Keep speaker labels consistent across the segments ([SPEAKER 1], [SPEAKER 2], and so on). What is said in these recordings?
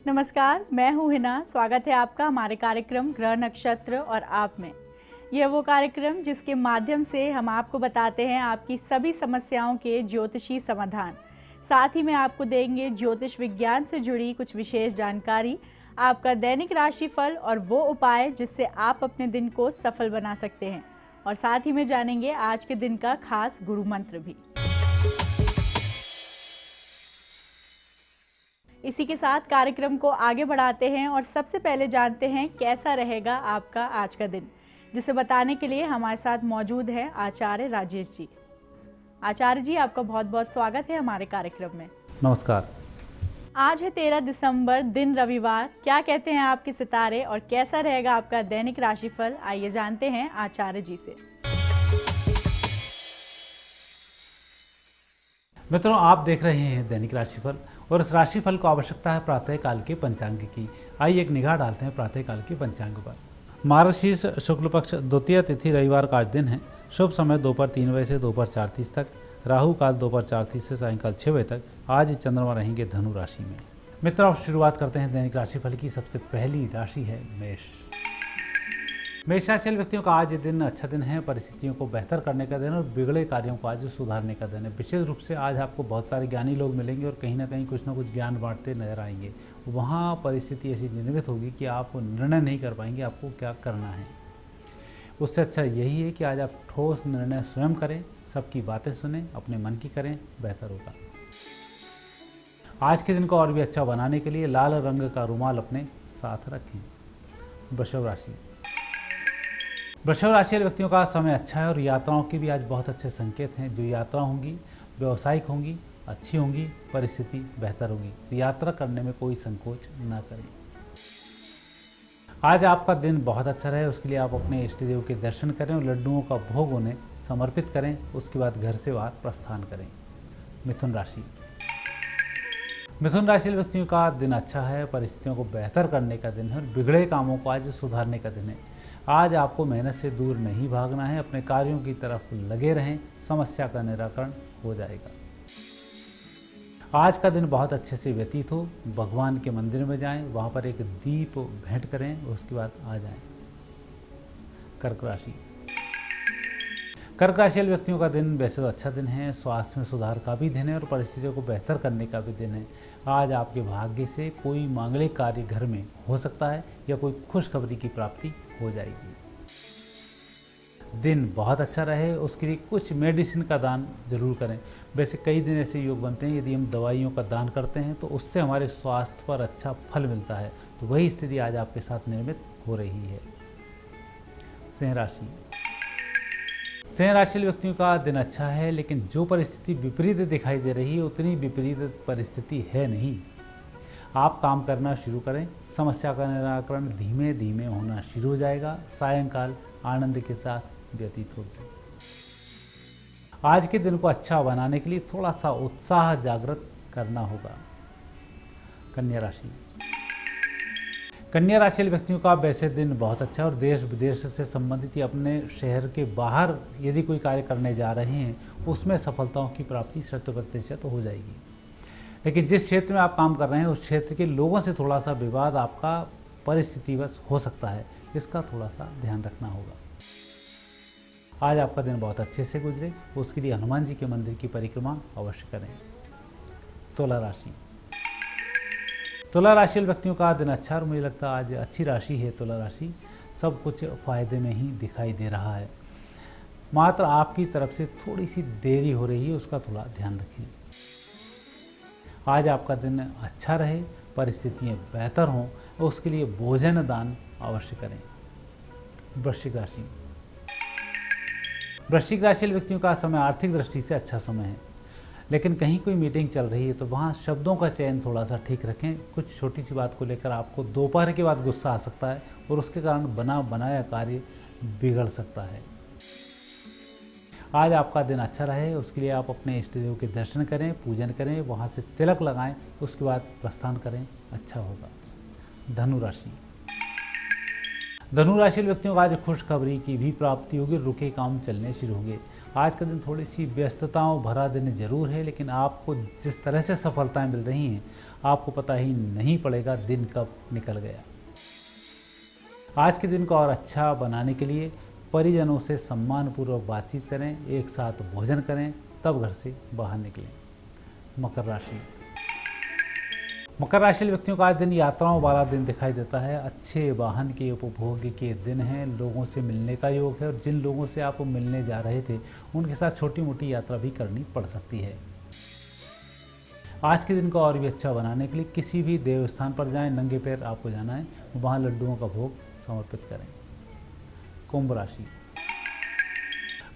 [SPEAKER 1] नमस्कार, मैं हूँ हिना। स्वागत है आपका हमारे कार्यक्रम ग्रह नक्षत्र और आप में। यह वो कार्यक्रम जिसके माध्यम से हम आपको बताते हैं आपकी सभी समस्याओं के ज्योतिषी समाधान। साथ ही में आपको देंगे ज्योतिष विज्ञान से जुड़ी कुछ विशेष जानकारी, आपका दैनिक राशिफल और वो उपाय जिससे आप अपने दिन को सफल बना सकते हैं। और साथ ही में जानेंगे आज के दिन का खास गुरु मंत्र भी। इसी के साथ कार्यक्रम को आगे बढ़ाते हैं और सबसे पहले जानते हैं कैसा रहेगा आपका आज का दिन, जिसे बताने के लिए हमारे साथ मौजूद हैं आचार्य राजेश जी। आचार्य जी, आपका बहुत बहुत स्वागत है हमारे कार्यक्रम में।
[SPEAKER 2] नमस्कार।
[SPEAKER 1] आज है 13 दिसंबर, दिन रविवार। क्या कहते हैं आपके सितारे और कैसा रहेगा आपका दैनिक राशिफल, आइए जानते हैं आचार्य जी से।
[SPEAKER 2] मित्रों, आप देख रहे हैं दैनिक राशिफल और इस राशिफल को आवश्यकता है प्रातःकाल के पंचांग की। आइए एक निगाह डालते हैं प्रातःकाल के पंचांग पर। मार्गशीर्ष शुक्ल पक्ष द्वितीय तिथि रविवार का आज दिन है। शुभ समय दोपहर 3 बजे से दोपहर 4:30 तक। राहु काल दोपहर 4:30 से सायंकाल 6 बजे तक। आज चंद्रमा रहेंगे धनु राशि में। मित्रों, अब शुरुआत करते हैं दैनिक राशिफल की। सबसे पहली राशि है मेष। मेष राशि व्यक्तियों का आज दिन अच्छा दिन है। परिस्थितियों को बेहतर करने का दिन और बिगड़े कार्यों को आज सुधारने का दिन है। विशेष रूप से आज आपको बहुत सारे ज्ञानी लोग मिलेंगे और कहीं ना कहीं कुछ ना कुछ ज्ञान बांटते नजर आएंगे। वहाँ परिस्थिति ऐसी निर्मित होगी कि आप निर्णय नहीं कर पाएंगे आपको क्या करना है। उससे अच्छा यही है कि आज आप ठोस निर्णय स्वयं करें, सबकी बातें सुने, अपने मन की करें, बेहतर होगा। आज के दिन को और भी अच्छा बनाने के लिए लाल रंग का रुमाल अपने साथ रखें। वृषभ राशि। वृषभ राशि व्यक्तियों का समय अच्छा है और यात्राओं के भी आज बहुत अच्छे संकेत हैं। जो यात्रा होंगी व्यावसायिक होंगी, अच्छी होंगी, परिस्थिति बेहतर होगी। यात्रा करने में कोई संकोच ना करें। आज आपका दिन बहुत अच्छा रहे, उसके लिए आप अपने इष्ट देव के दर्शन करें और लड्डुओं का भोग उन्हें समर्पित करें। उसके बाद घर से बाहर प्रस्थान करें। मिथुन राशि। मिथुन राशि व्यक्तियों का दिन अच्छा है। परिस्थितियों को बेहतर करने का दिन है और बिगड़े कामों को आज सुधारने का दिन है। आज आपको मेहनत से दूर नहीं भागना है, अपने कार्यों की तरफ लगे रहें, समस्या का निराकरण हो जाएगा। आज का दिन बहुत अच्छे से व्यतीत हो। भगवान के मंदिर में जाएं, वहाँ पर एक दीप भेंट करें, उसके बाद आ जाएं। कर्क राशि। कर्क राशि व्यक्तियों का दिन वैसे तो अच्छा दिन है। स्वास्थ्य में सुधार का भी दिन है और परिस्थितियों को बेहतर करने का भी दिन है। आज आपके भाग्य से कोई मांगलिक कार्य घर में हो सकता है या कोई खुशखबरी की प्राप्ति हो जाएगी। दिन बहुत अच्छा रहे, उसके लिए कुछ मेडिसिन का दान जरूर करें। वैसे कई दिन ऐसे योग बनते हैं, यदि हम दवाइयों का दान करते हैं तो उससे हमारे स्वास्थ्य पर अच्छा फल मिलता है। तो वही स्थिति आज आपके साथ निर्मित हो रही है। सिंह राशि। सिंह राशि व्यक्तियों का दिन अच्छा है, लेकिन जो परिस्थिति विपरीत दिखाई दे रही है उतनी विपरीत परिस्थिति है नहीं। आप काम करना शुरू करें, समस्या का निराकरण धीमे धीमे होना शुरू हो जाएगा। सायंकाल आनंद के साथ व्यतीत होगी। आज के दिन को अच्छा बनाने के लिए थोड़ा सा उत्साह जागृत करना होगा। कन्या राशि। कन्या राशि व्यक्तियों का वैसे दिन बहुत अच्छा है और देश विदेश से संबंधित या अपने शहर के बाहर यदि कोई कार्य करने जा रहे हैं उसमें सफलताओं की प्राप्ति 100% हो जाएगी। लेकिन जिस क्षेत्र में आप काम कर रहे हैं उस क्षेत्र के लोगों से थोड़ा सा विवाद आपका परिस्थितिवश हो सकता है, इसका थोड़ा सा ध्यान रखना होगा। आज आपका दिन बहुत अच्छे से गुजरे, उसके लिए हनुमान जी के मंदिर की परिक्रमा अवश्य करें। तुला राशि। तुला राशि व्यक्तियों का दिन अच्छा और मुझे लगता है आज अच्छी राशि है तुला राशि। सब कुछ फायदे में ही दिखाई दे रहा है। मात्र आपकी तरफ से थोड़ी सी देरी हो रही है, उसका थोड़ा ध्यान रखें। आज आपका दिन अच्छा रहे, परिस्थितियाँ बेहतर हों, उसके लिए भोजन दान अवश्य करें। वृश्चिक राशि। वृश्चिक राशि व्यक्तियों का समय आर्थिक दृष्टि से अच्छा समय है, लेकिन कहीं कोई मीटिंग चल रही है तो वहाँ शब्दों का चयन थोड़ा सा ठीक रखें। कुछ छोटी सी बात को लेकर आपको दोपहर के बाद गुस्सा आ सकता है और उसके कारण बना बनाया कार्य बिगड़ सकता है। आज आपका दिन अच्छा रहे, उसके लिए आप अपने इष्ट देव के दर्शन करें, पूजन करें, वहाँ से तिलक लगाएं, उसके बाद प्रस्थान करें, अच्छा होगा। धनु राशि। धनु राशि व्यक्तियों को आज खुशखबरी की भी प्राप्ति होगी। रुके काम चलने शुरू होंगे। आज का दिन थोड़ी सी व्यस्तताओं भरा दिन जरूर है, लेकिन आपको जिस तरह से सफलताएं मिल रही हैं आपको पता ही नहीं पड़ेगा दिन कब निकल गया। आज के दिन को और अच्छा बनाने के लिए परिजनों से सम्मानपूर्वक बातचीत करें, एक साथ भोजन करें, तब घर से बाहर निकलें। मकर राशि। मकर राशि व्यक्तियों का आज दिन यात्राओं वाला दिन दिखाई देता है। अच्छे वाहन के उपभोग के दिन हैं, लोगों से मिलने का योग है और जिन लोगों से आप मिलने जा रहे थे उनके साथ छोटी मोटी यात्रा भी करनी पड़ सकती है। आज के दिन को और भी अच्छा बनाने के लिए किसी भी देव स्थान पर जाएं, नंगे पैर आपको जाना है, वहां लड्डुओं का भोग समर्पित करें। कुंभ राशि।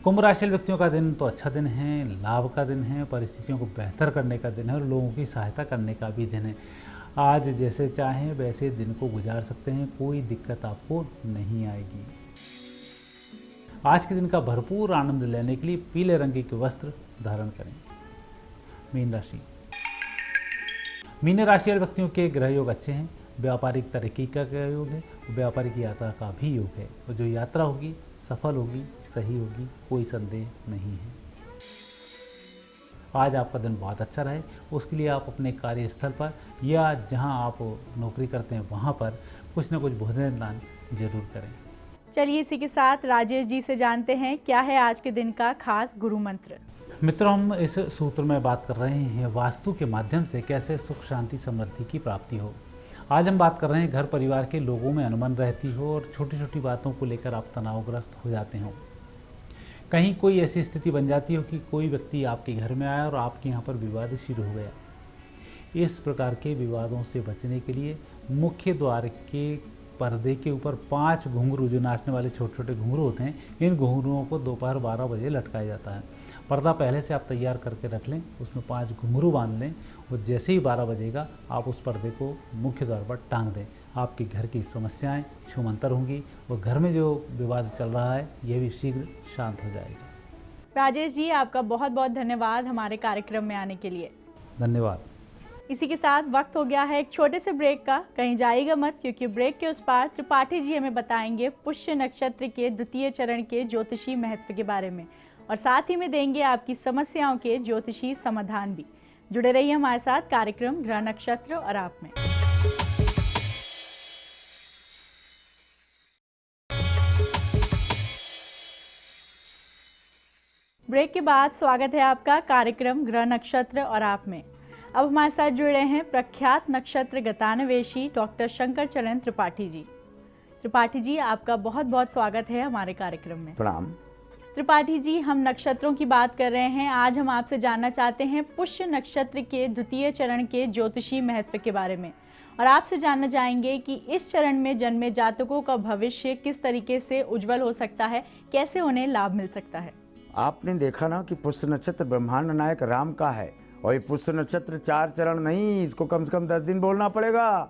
[SPEAKER 2] कुंभ राशि व्यक्तियों का दिन तो अच्छा दिन है, लाभ का दिन है, परिस्थितियों को बेहतर करने का दिन है और लोगों की सहायता करने का भी दिन है। आज जैसे चाहें वैसे दिन को गुजार सकते हैं, कोई दिक्कत आपको नहीं आएगी। आज के दिन का भरपूर आनंद लेने के लिए पीले रंग के वस्त्र धारण करें। मीन राशि। मीन राशि वाले व्यक्तियों के ग्रह योग अच्छे हैं, व्यापारिक तरक्की का योग है, व्यापारिक यात्रा का भी योग है और जो यात्रा होगी सफल होगी, सही होगी, कोई संदेह नहीं है। आज आपका दिन बहुत अच्छा रहे, उसके लिए आप अपने कार्यस्थल पर या जहां आप नौकरी करते हैं वहां पर कुछ न कुछ भोजन दान जरूर करें।
[SPEAKER 1] चलिए इसी के साथ राजेश जी से जानते हैं क्या है आज के दिन का खास गुरु मंत्र।
[SPEAKER 2] मित्रों, हम इस सूत्र में बात कर रहे हैं वास्तु के माध्यम से कैसे सुख शांति समृद्धि की प्राप्ति हो। आज हम बात कर रहे हैं घर परिवार के लोगों में अनबन रहती हो और छोटी छोटी बातों को लेकर आप तनावग्रस्त हो जाते हो। कहीं कोई ऐसी स्थिति बन जाती हो कि कोई व्यक्ति आपके घर में आया और आपके यहाँ पर विवाद शुरू हो गया। इस प्रकार के विवादों से बचने के लिए मुख्य द्वार के पर्दे के ऊपर 5 घुंघरू, जो नाचने वाले छोटे छोटे घुंघरू होते हैं, इन घुंघरुओं को दोपहर 12 बजे लटकाया जाता है। पर्दा पहले से आप तैयार करके रख लें, उसमें 5 घुंघरू बांध लें और जैसे ही 12 बजेगा आप उस पर्दे को मुख्य द्वार पर टांग दें। आपके घर की समस्याएं छूमंतर होंगी और घर में जो विवाद चल रहा है यह भी शीघ्र शांत हो जाएगा।
[SPEAKER 1] राजेश जी, आपका बहुत बहुत धन्यवाद हमारे कार्यक्रम में आने के लिए।
[SPEAKER 2] धन्यवाद।
[SPEAKER 1] इसी के साथ वक्त हो गया है एक छोटे से ब्रेक का। कहीं जाइएगा मत, क्योंकि ब्रेक के उस पार त्रिपाठी जी हमें बताएंगे पुष्य नक्षत्र के द्वितीय चरण के ज्योतिषी महत्व के बारे में और साथ ही में देंगे आपकी समस्याओं के ज्योतिषी समाधान भी। जुड़े रहिए हमारे साथ कार्यक्रम ग्रह नक्षत्र और आप में। ब्रेक के बाद स्वागत है आपका कार्यक्रम ग्रह नक्षत्र और आप में। अब हमारे साथ जुड़े हैं प्रख्यात नक्षत्र गतान्वेषी डॉक्टर शंकर चरण त्रिपाठी जी। त्रिपाठी जी, आपका बहुत बहुत स्वागत है हमारे कार्यक्रम में।
[SPEAKER 3] प्रणाम।
[SPEAKER 1] त्रिपाठी जी, हम नक्षत्रों की बात कर रहे हैं। आज हम आपसे जानना चाहते हैं पुष्य नक्षत्र के द्वितीय चरण के ज्योतिषी महत्व के बारे में और आपसे जानना चाहेंगे कि इस चरण में जन्मे जातकों का भविष्य किस तरीके से उज्जवल हो सकता है, कैसे उन्हें लाभ मिल सकता है।
[SPEAKER 3] आपने देखा ना कि पुष्य नक्षत्र ब्रह्मांड नायक राम का है और ये पुष्य नक्षत्र 4 चरण नहीं, इसको कम से कम 10 दिन बोलना पड़ेगा।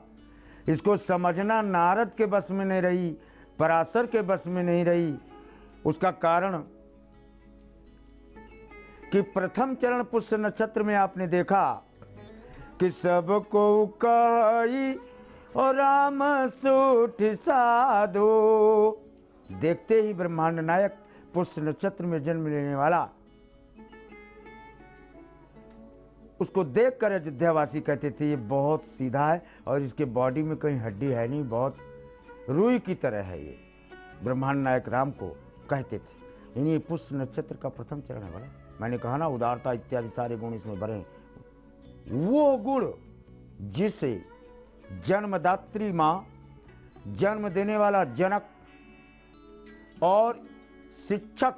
[SPEAKER 3] इसको समझना नारद के बस में नहीं रही, पराशर के बस में नहीं रही। उसका कारण कि प्रथम चरण पुष्य नक्षत्र में आपने देखा कि सबको कही और राम सूठ साधो। देखते ही ब्रह्मांड नायक पुष्य नक्षत्र में जन्म लेने वाला, उसको देखकर अयोध्यावासी कहते थे ये बहुत सीधा है और इसके बॉडी में कहीं हड्डी है नहीं, बहुत रुई की तरह है ये। ब्रह्मांड नायक राम को कहते थे। इन्हीं पुष्य नक्षत्र का प्रथम चरण है। बड़ा मैंने कहा ना, उदारता इत्यादि सारे गुण इसमें भरे हैं। वो गुण जिसे जन्मदात्री माँ, जन्म देने वाला जनक और शिक्षक,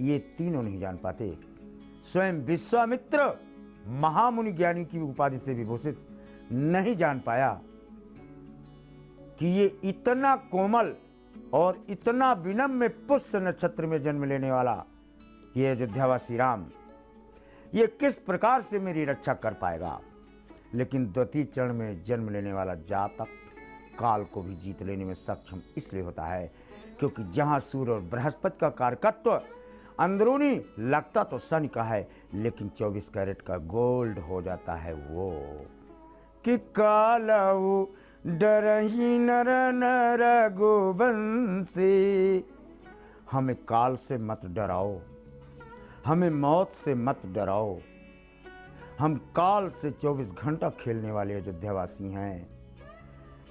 [SPEAKER 3] ये तीनों नहीं जान पाते। स्वयं विश्वामित्र महामुनि ज्ञानी की उपाधि से विभूषित नहीं जान पाया कि ये इतना कोमल और इतना विनम्र पुष्य नक्षत्र में जन्म लेने वाला ये अयोध्यावासी राम, ये किस प्रकार से मेरी रक्षा कर पाएगा। लेकिन द्वितीय चरण में जन्म लेने वाला जातक काल को भी जीत लेने में सक्षम इसलिए होता है क्योंकि जहां सूर्य और बृहस्पति का कारकत्व अंदरूनी लगता तो शनि का है, लेकिन 24 कैरेट का गोल्ड हो जाता है वो कि कालऊ डरही नर नर गोबंसी। हमें काल से मत डराओ, हमें मौत से मत डराओ। हम काल से 24 घंटा खेलने वाले अयोध्यावासी हैं।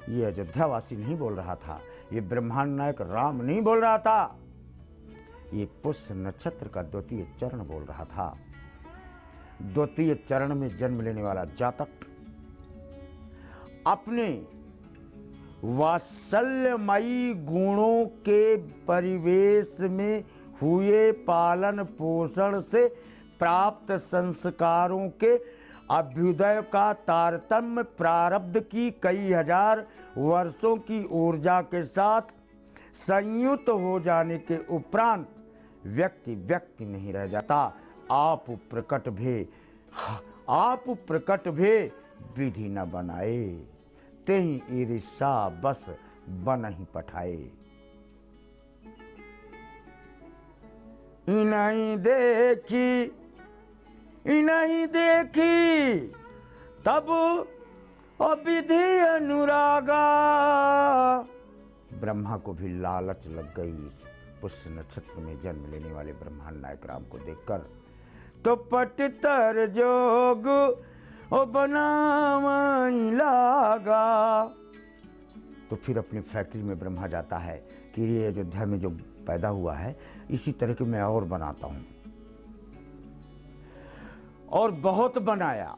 [SPEAKER 3] ये अयोध्यावासी नहीं बोल रहा था, ये ब्रह्मांड नायक राम नहीं बोल रहा था, ये पुष्य नक्षत्र का द्वितीय चरण बोल रहा था। द्वितीय चरण में जन्म लेने वाला जातक अपने वात्सल्यमयी गुणों के परिवेश में हुए पालन पोषण से प्राप्त संस्कारों के अभ्युदय का तारतम्य प्रारब्ध की कई हजार वर्षों की ऊर्जा के साथ संयुक्त हो जाने के उपरांत व्यक्ति नहीं रह जाता। आप प्रकट भे विधि न बनाए, तेहि ईर्षा बस बन ही पठाए। इन्हीं देखी तब अविधि अनुरागा। ब्रह्मा को भी लालच लग गई पुष्य नक्षत्र में जन्म लेने वाले ब्रह्मांड नायक राम को देखकर। तो पटतर जोग ओ बनावई लागा। तो फिर अपनी फैक्ट्री में ब्रह्मा जाता है कि ये अयोध्या में जो पैदा हुआ है इसी तरह के मैं और बनाता हूं, और बहुत बनाया।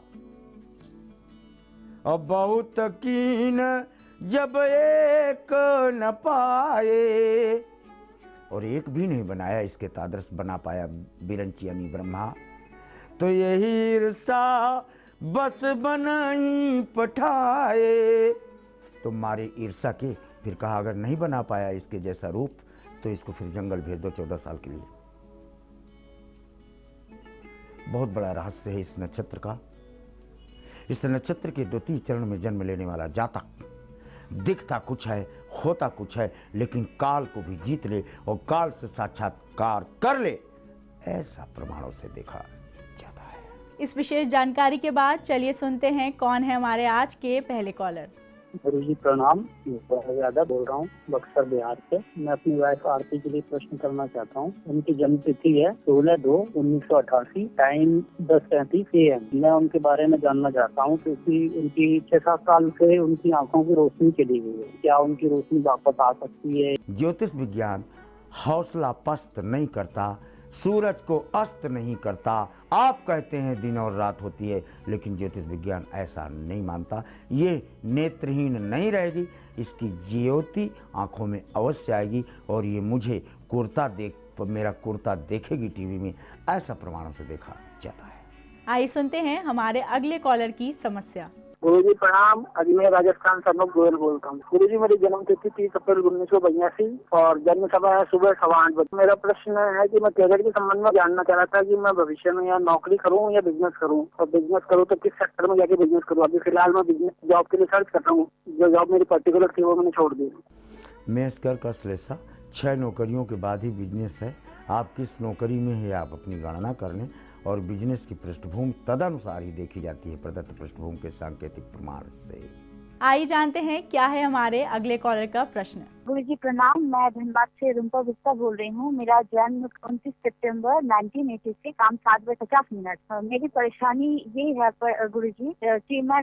[SPEAKER 3] और बहुत कीन जब एक न पाए, और एक भी नहीं बनाया इसके तादृश बना पाया बिरंची यानी ब्रह्मा। तो यही ईर्षा बस बनाई पठाए। तो मारे ईर्षा के फिर कहा अगर नहीं बना पाया इसके जैसा रूप तो इसको फिर जंगल भेज दो 14 साल के लिए। बहुत बड़ा रहस्य है इस नक्षत्र का। इस नक्षत्र के द्वितीय चरण में जन्म लेने वाला जातक दिखता कुछ है, होता कुछ है, लेकिन काल को भी जीत ले और काल से साक्षात्कार कर ले, ऐसा प्रमाणों से देखा जाता है।
[SPEAKER 1] इस विशेष जानकारी के बाद चलिए सुनते हैं कौन है हमारे आज के पहले कॉलर।
[SPEAKER 4] गुरुजी प्रणाम, यादव बोल रहा हूँ बक्सर बिहार से। मैं अपनी वाइफ आरती के लिए प्रश्न करना चाहता हूँ। उनकी जन्म तिथि है 16/2/1988, टाइम 10:37 AM। मैं उनके बारे में जानना चाहता हूँ क्योंकि उनकी 6-7 साल से उनकी आंखों की रोशनी चली गई है, क्या उनकी रोशनी वापस आ सकती है?
[SPEAKER 3] ज्योतिष विज्ञान हौसला पस्त नहीं करता, सूरज को अस्त नहीं करता। आप कहते हैं दिन और रात होती है, लेकिन ज्योतिष विज्ञान ऐसा नहीं मानता। ये नेत्रहीन नहीं रहेगी, इसकी ज्योति आंखों में अवश्य आएगी, और ये मुझे मेरा कुर्ता देखेगी टीवी में, ऐसा प्रमाणों से देखा जाता है।
[SPEAKER 1] आइए सुनते हैं हमारे अगले कॉलर की समस्या।
[SPEAKER 4] गुरुजी प्रणाम, अजमेर राजस्थान से मैं गोयल बोलता हूँ। गुरुजी मेरी जन्म तिथि 30 अप्रैल 1982 और जन्म समय है सुबह 8:15 बजे। मेरा प्रश्न है कि मैं कैरियर के संबंध में जानना चाह रहा था कि मैं भविष्य में या नौकरी करूँ या बिजनेस करूँ, और बिजनेस करूँ तो किस सेक्टर में जाके बिजनेस करूँ। अभी फिलहाल मैं बिजनेस जॉब के लिए सर्च कर रहा हूँ, जो जॉब मेरी पर्टिकुलर थी वो मैंने छोड़ दी।
[SPEAKER 3] मेष कर श्लेषा 6 नौकरियों के बाद ही बिजनेस है। आप किस नौकरी में है आप अपनी गणना कर लें, और बिजनेस की पृष्ठभूमि तदनुसार ही देखी जाती है प्रदत्त पृष्ठभूमि के सांकेतिक प्रमाण से।
[SPEAKER 1] आइए जानते हैं क्या है हमारे अगले कॉलर का प्रश्न।
[SPEAKER 5] गुरुजी प्रणाम, मैं धनबाद से रुम्पा गुप्ता बोल रही हूँ। मेरा जन्म 29 सितंबर 1986, शाम 7:50। मेरी परेशानी ये है गुरुजी कि मैं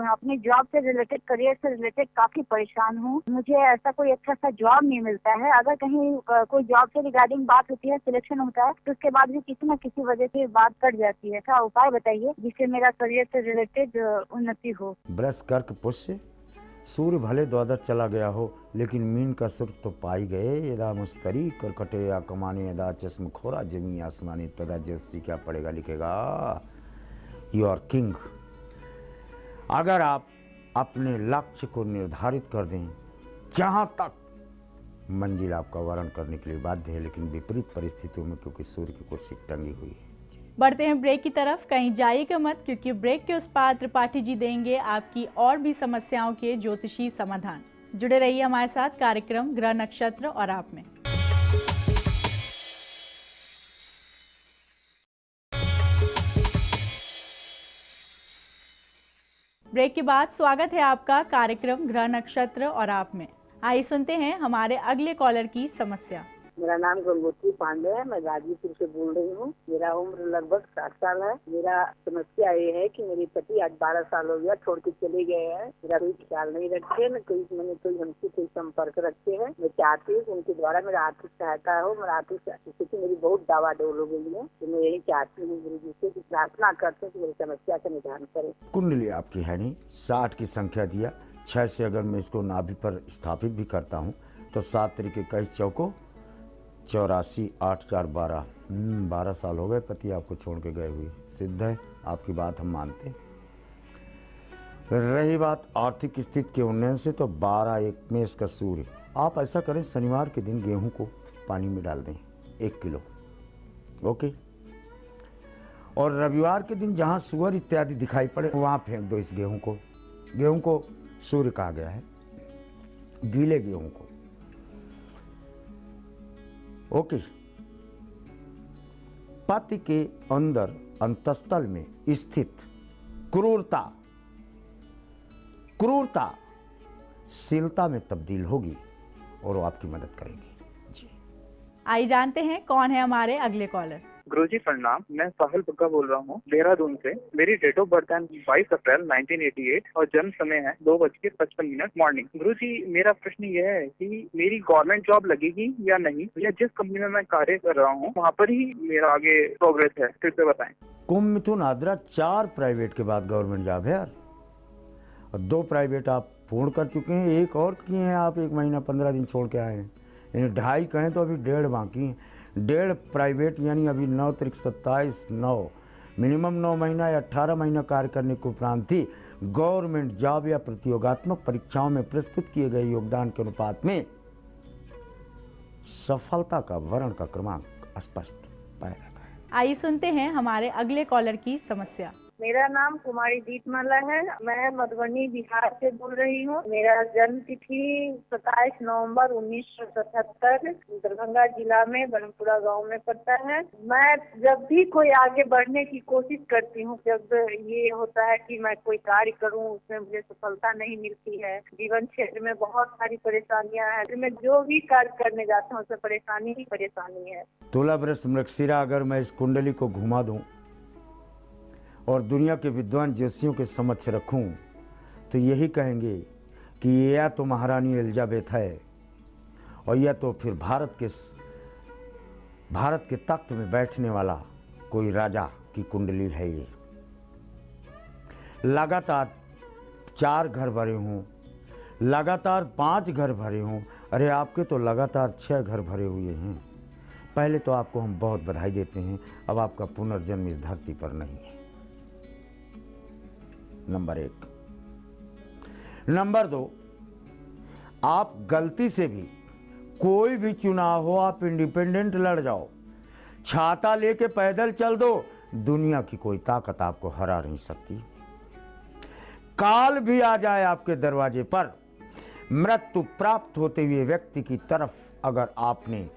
[SPEAKER 5] अपने जॉब से रिलेटेड, करियर से रिलेटेड काफी परेशान हूँ। मुझे ऐसा कोई अच्छा सा जॉब नहीं मिलता है। अगर कहीं कोई जॉब से रिगार्डिंग बात होती है, सिलेक्शन होता है, तो उसके बाद भी किसी न किसी वजह से बात कट जाती है। क्या उपाय बताइए जिससे मेरा करियर से रिलेटेड उन्नति हो।
[SPEAKER 3] वृष कर्क पुष्य, सूर्य भले द्वादश चला गया हो, लेकिन मीन का सुर तो पाई गए। यदा मुस्तरी करकटे या कमाने यदा चश्म खोरा जमी आसमानी तदा जस्सी क्या पड़ेगा लिखेगा यू आर किंग। अगर आप अपने लक्ष्य को निर्धारित कर दें, जहां तक मंजिल आपका वर्ण करने के लिए बाध्य है, लेकिन विपरीत परिस्थितियों में क्योंकि सूर्य की कुर्सी टंगी हुई है।
[SPEAKER 1] बढ़ते हैं ब्रेक की तरफ, कहीं जाइएगा मत, क्योंकि ब्रेक के उस पार त्रिपाठी जी देंगे आपकी और भी समस्याओं के ज्योतिषी समाधान। जुड़े रहिए हमारे साथ कार्यक्रम ग्रह नक्षत्र और आप में। ब्रेक के बाद स्वागत है आपका कार्यक्रम ग्रह नक्षत्र और आप में। आइए सुनते हैं हमारे अगले कॉलर की समस्या।
[SPEAKER 4] मेरा नाम गंगोत्री पांडे है। मैं गाजीपुर से बोल रही हूँ। मेरा उम्र लगभग 60 साल है। मेरा समस्या ये है कि मेरे पति आज 12 साल हो गया छोड़ के चले गए हैं। मेरा कोई ख्याल नहीं रखते, न कोई मैंने कोई हमसे कोई संपर्क रखते हैं। मैं चाहती हूँ कि उनके द्वारा मेरा आर्थिक सहायता हो। मेरा आर्थिक स्थिति मेरी बहुत डावाडोल हो गई है, तो मैं यही चाहती हूँ गुरु जी से कि प्रार्थना करते हैं कि मेरी समस्या का निदान करें।
[SPEAKER 3] कुंडली आपकी है नहीं, 60 की संख्या दिया, 6 से अगर मैं इसको नाभि पर स्थापित भी करता हूँ तो 7 तरीके 21 चौको 84 8 4 12 12 साल हो गए पति आपको छोड़ के गए हुए। सिद्ध है, आपकी बात हम मानते हैं। रही बात आर्थिक स्थिति के उन्नयन से, तो 12/1 में इसका सूर्य, आप ऐसा करें शनिवार के दिन गेहूं को पानी में डाल दें 1 किलो, ओके। और रविवार के दिन जहां सुअर इत्यादि दिखाई पड़े वहां फेंक दो इस गेहूं को। गेहूं को सूर्य कहा गया है, गीले गेहूं को, ओके। पति के अंदर अंतस्थल में स्थित क्रूरता शीलता में तब्दील होगी और वो आपकी मदद करेगी जी।
[SPEAKER 1] आइए जानते हैं कौन है हमारे अगले कॉलर।
[SPEAKER 6] गुरुजी प्रणाम, मैं साहिल बुक्का बोल रहा हूँ देहरादून से। मेरी डेट ऑफ बर्थ है 22 अप्रैल 1988 और जन्म समय है 2:55 मॉर्निंग। गुरुजी मेरा प्रश्न यह है कि मेरी गवर्नमेंट जॉब लगेगी या नहीं, या जिस कंपनी में मैं कार्य कर रहा हूँ वहाँ पर ही मेरा आगे प्रोग्रेस है, फिर से बताएं।
[SPEAKER 3] कुंभ मिथुन आद्रा 4 प्राइवेट के बाद गवर्नमेंट जॉब है यार, और 2 प्राइवेट आप पूर्ण कर चुके हैं, एक और किए हैं आप, 1 महीना 15 दिन छोड़ के आए हैं, यानी 2.5 कहें तो अभी 1.5 बाकी हैं। 1.5 प्राइवेट यानी अभी 9 तारीख 27 9 मिनिमम 9 महीना या 18 महीना कार्य करने के उपरांत ही गवर्नमेंट जॉब या प्रतियोगात्मक परीक्षाओं में प्रस्तुत किए गए योगदान के अनुपात में सफलता का वर्ण का क्रमांक स्पष्ट पाया जाता है।
[SPEAKER 1] आइए सुनते हैं हमारे अगले कॉलर की समस्या।
[SPEAKER 5] मेरा नाम कुमारी दीपमाला है। मैं मधुबनी बिहार से बोल रही हूँ। मेरा जन्म तिथि 27 नवंबर 1977 दरभंगा जिला में बनपुरा गांव में पड़ता है। मैं जब भी कोई आगे बढ़ने की कोशिश करती हूँ, जब ये होता है कि मैं कोई कार्य करूँ उसमें मुझे सफलता नहीं मिलती है। जीवन क्षेत्र में बहुत सारी परेशानियाँ हैं। मैं जो भी कार्य करने जाता हूँ उसमें परेशानी ही परेशानी है।
[SPEAKER 3] तुला वृष मृगशिरा अगर मैं इस कुंडली को घुमा दूं और दुनिया के विद्वान ज्योतिषियों के समक्ष रखूं तो यही कहेंगे कि ये या तो महारानी एलिजाबेथ है और या तो फिर भारत के तख्त में बैठने वाला कोई राजा की कुंडली है। ये लगातार 4 घर भरे हों, लगातार 5 घर भरे हों, अरे आपके तो लगातार 6 घर भरे हुए हैं। पहले तो आपको हम बहुत बधाई देते हैं, अब आपका पुनर्जन्म इस धरती पर नहीं है। नंबर 1। नंबर 2, आप गलती से भी कोई भी चुनाव हो आप इंडिपेंडेंट लड़ जाओ, छाता लेके पैदल चल दो, दुनिया की कोई ताकत आपको हरा नहीं सकती। काल भी आ जाए आपके दरवाजे पर, मृत्यु प्राप्त होते हुए व्यक्ति की तरफ अगर आपने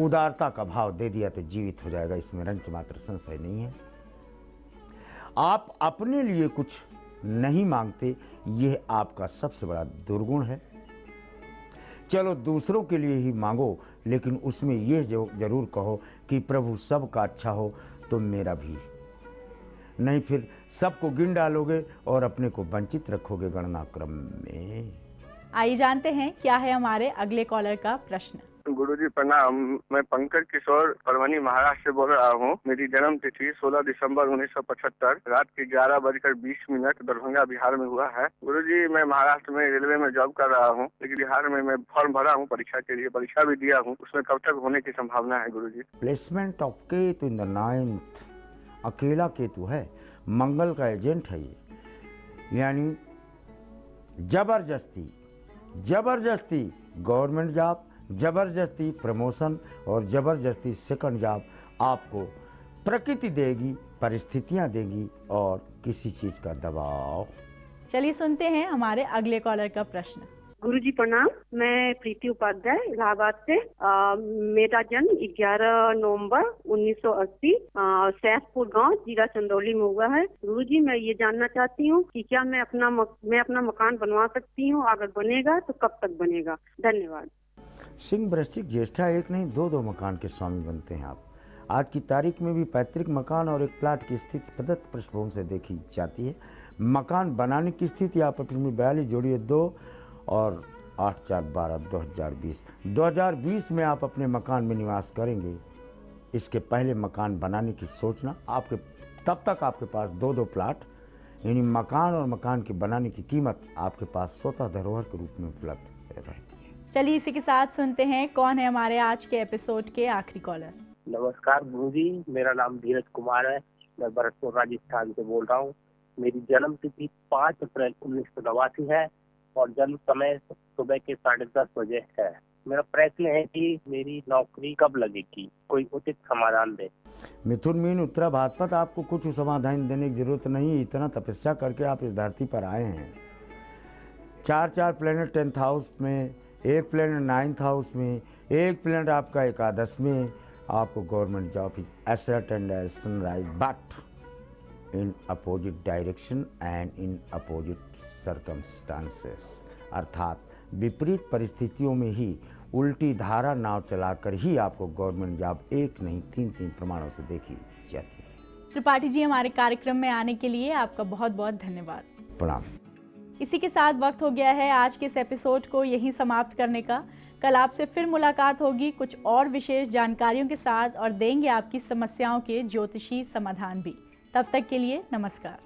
[SPEAKER 3] उदारता का भाव दे दिया तो जीवित हो जाएगा, इसमें रंच मात्र संशय नहीं है। आप अपने लिए कुछ नहीं मांगते, यह आपका सबसे बड़ा दुर्गुण है। चलो दूसरों के लिए ही मांगो, लेकिन उसमें यह जरूर कहो कि प्रभु सबका अच्छा हो तो मेरा भी, नहीं फिर सबको गिन डालोगे और अपने को वंचित रखोगे गणना क्रम में।
[SPEAKER 1] आइए जानते हैं क्या है हमारे अगले कॉलर का प्रश्न।
[SPEAKER 6] गुरुजी प्रणाम, मैं पंकज किशोर परवनी महाराष्ट्र से बोल रहा हूँ। मेरी जन्म तिथि 16 दिसंबर 1975 रात के 11:20 दरभंगा बिहार में हुआ है। गुरुजी मैं महाराष्ट्र में रेलवे में जॉब कर रहा हूँ, लेकिन बिहार में मैं फॉर्म भरा हूँ परीक्षा के लिए, परीक्षा भी दिया हूँ, उसमें कब तक होने की संभावना है guruji?
[SPEAKER 3] Placement of Ketu in the 9th, अकेला केतु है, मंगल का एजेंट है ये, यानी जबरदस्ती गवर्नमेंट जॉब, जबरदस्ती प्रमोशन और जबरदस्ती सेकंड जॉब आपको प्रकृति देगी, परिस्थितियां देगी और किसी चीज का दबाव।
[SPEAKER 1] चलिए सुनते हैं हमारे अगले कॉलर का प्रश्न।
[SPEAKER 7] गुरुजी प्रणाम, मैं प्रीति उपाध्याय इलाहाबाद से। मेरा जन्म 11 नवंबर 1980 सैफपुर गांव जिला चंदौली में हुआ है। गुरुजी मैं ये जानना चाहती हूँ कि क्या मैं अपना मकान बनवा सकती हूँ, अगर बनेगा तो कब तक बनेगा? धन्यवाद।
[SPEAKER 3] सिंह वृश्चिक ज्येष्ठा एक नहीं दो मकान के स्वामी बनते हैं आप। आज की तारीख में भी पैतृक मकान और एक प्लाट की स्थिति प्रदत्त पृष्ठभूमि से देखी जाती है। मकान बनाने की स्थिति आप अपनी 42 जोड़िए 2 और 8/4/12 2020 में आप अपने मकान में निवास करेंगे। इसके पहले मकान बनाने की सोचना आपके तब तक आपके पास 2 प्लाट यानी मकान और मकान के बनाने की कीमत आपके पास स्वतः धरोहर के रूप में उपलब्ध रहती है।
[SPEAKER 1] चलिए इसी के साथ सुनते हैं कौन है हमारे आज के एपिसोड के आखिरी कॉलर।
[SPEAKER 8] नमस्कार गुरुजी, मेरा नाम धीरज कुमार है। मैं भरतपुर राजस्थान से बोल रहा हूँ। मेरी जन्म तिथि 5 अप्रैल 1989 है और जन्म समय सुबह के 10:30 बजे है। मेरा प्रश्न है कि मेरी नौकरी कब लगेगी, कोई उचित समाधान दे।
[SPEAKER 3] मिथुन मीन उत्तरा भाद्रपद, आपको कुछ समाधान देने की जरूरत नहीं। इतना तपस्या करके आप इस धरती पर आए हैं। 4 प्लेनेट 10th हाउस में, 1 प्लेनेट 9th हाउस में, 1 प्लेनेट आपका एकादश में। आपको government job is as certain as sunrise but in opposite direction and in opposite circumstances, अर्थात विपरीत परिस्थितियों में ही उल्टी धारा नाव चलाकर ही आपको गवर्नमेंट जॉब एक नहीं 3 प्रमाणों से देखी जाती है।
[SPEAKER 1] त्रिपाठी जी, हमारे कार्यक्रम में आने के लिए आपका बहुत बहुत धन्यवाद।
[SPEAKER 3] प्रणाम।
[SPEAKER 1] इसी के साथ वक्त हो गया है आज के इस एपिसोड को यहीं समाप्त करने का। कल आपसे फिर मुलाकात होगी कुछ और विशेष जानकारियों के साथ और देंगे आपकी समस्याओं के ज्योतिषी समाधान भी। तब तक के लिए नमस्कार।